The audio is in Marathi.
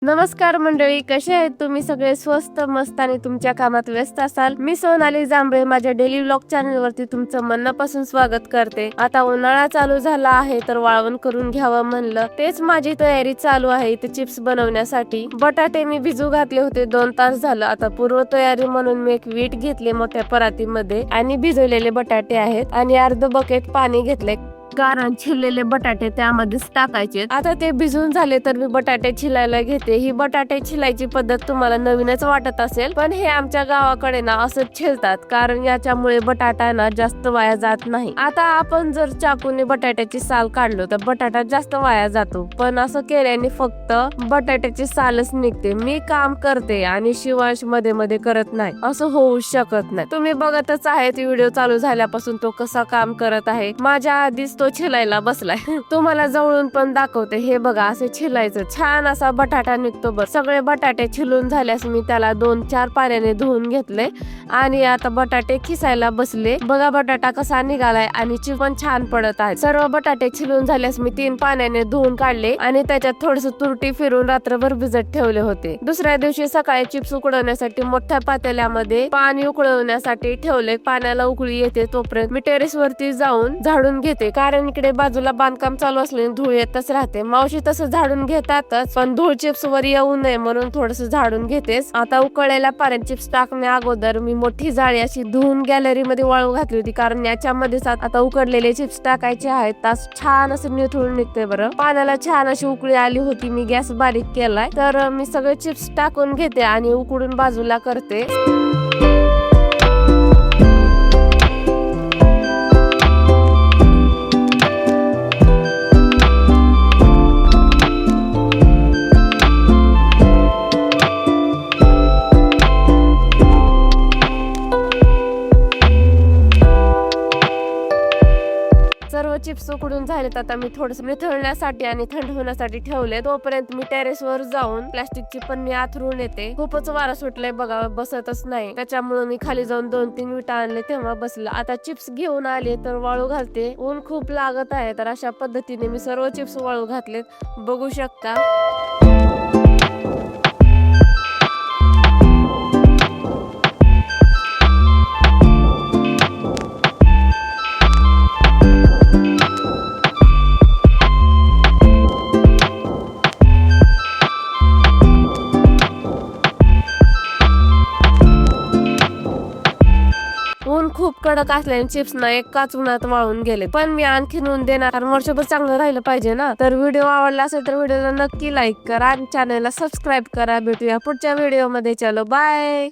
नमस्कार मंडळी, कसे आहेत तुम्ही सगळे? स्वस्त मस्त आणि तुमच्या कामात व्यस्त असाल. मी सोनाली जांभळे माझ्या डेली व्लॉग चॅनल वरती तुमचं मनापासून स्वागत करते. आता उन्हाळा चालू झाला आहे तर वाळवण करून घ्यावं म्हणलं. तेच माझी तयारी चालू आहे इथे चिप्स बनवण्यासाठी. बटाटे मी भिजू घातले होते 2 तास झालं. आता पूर्व तयारी म्हणून मी एक वीट घेतले मोठ्या परातीमध्ये आणि भिजवलेले बटाटे आहेत आणि अर्ध बकेट पाणी घेतले, कारण छिललेले बटाटे त्यामध्येच टाकायचे. आता ते भिजून झाले तर मी बटाटे छिलायला घेते. ही बटाटे छिलायची पद्धत तुम्हाला नवीनच वाटत असेल, पण हे आमच्या गावाकडे ना असंच छिलतात, कारण याच्यामुळे बटाटा ना जास्त वाया जात नाही. आता आपण जर चाकूने बटाट्याची साल काढलो तर बटाटा जास्त वाया जातो, पण असं केल्याने फक्त बटाट्याची सालच निघते. मी काम करते आणि शिवांश मध्ये मध्ये करत नाही, असं होऊ शकत नाही. तुम्ही बघतच आहेत व्हिडिओ चालू झाल्यापासून तो कसा काम करत आहे. माझ्या आधीच तो छिलायला बसलाय. तुम्हाला जवळून पण दाखवते. हे बघा, असे छिलायचं, छान असा बटाटा निघतो. बरं, सगळे बटाटे छिलून झाल्यास मी त्याला 2-4 पाण्याने धुवून घेतले आणि आता बटाटे खिसायला बसले. बघा बटाटा कसा निघालाय आणि चिप्स पण छान पडत आहे. सर्व बटाटे छिलून झाल्यास मी 3 पाण्याने धुवून काढले आणि त्याच्यात थोडस तुरटी फिरून रात्रभर भिजत ठेवले होते. दुसऱ्या दिवशी सकाळी चिप्स उकडवण्यासाठी मोठ्या पातेल्यामध्ये पाणी उकळवण्यासाठी ठेवले. पाण्याला उकळी येते तोपर्यंत मी टेरेस वरती जाऊन झाडून घेते, कारण इकडे बाजूला बांधकाम चालू असल्याने धूळ येतच राहते. मावशी तसं झाडून घेतातच, पण धूळ चिप्स वर येऊ नये म्हणून थोडस झाडून घेतेच. आता उकळलेल्या पाण्यात चिप्स टाकण्या अगोदर मी मोठी जाळी अशी धुवून गॅलरी मध्ये वाळू घातली होती, कारण याच्यामध्येच आता उकडलेले चिप्स टाकायचे आहेत. तास छान असं निथळून निघते. बरं, पाण्याला छान अशी उकळी आली होती. मी गॅस बारीक केलाय, तर मी सगळे चिप्स टाकून घेते आणि उकडून बाजूला करते. सर्व चिप्स उकडून झालेत. आता मी थोडस निथळण्यासाठी आणि थंड होण्यासाठी ठेवले. तोपर्यंत मी टेरेस वर जाऊन प्लास्टिकची पन्नी आथरून येते. खूपच वारा सुटलाय बघा, बसतच नाही. त्याच्यामुळे मी खाली जाऊन 2-3 विटा आणले, तेव्हा बसलं. आता चिप्स घेऊन आले तर वाळू घालते. ऊन खूप लागत आहे, तर अशा पद्धतीने मी सर्व चिप्स वाळू घातलेत, बघू शकता. ऊन खूप कडक असल्याने चिप्स ना एकाच उन्हात वाळून गेले, पण मी आणखीन ऊन देणार, कारण वर्षभर चांगलं राहिलं पाहिजे ना. तर व्हिडिओ आवडला असेल तर व्हिडिओला नक्की लाईक करा आणि चॅनलला सबस्क्राईब करा. भेटूया पुढच्या व्हिडिओ मध्ये. चलो बाय.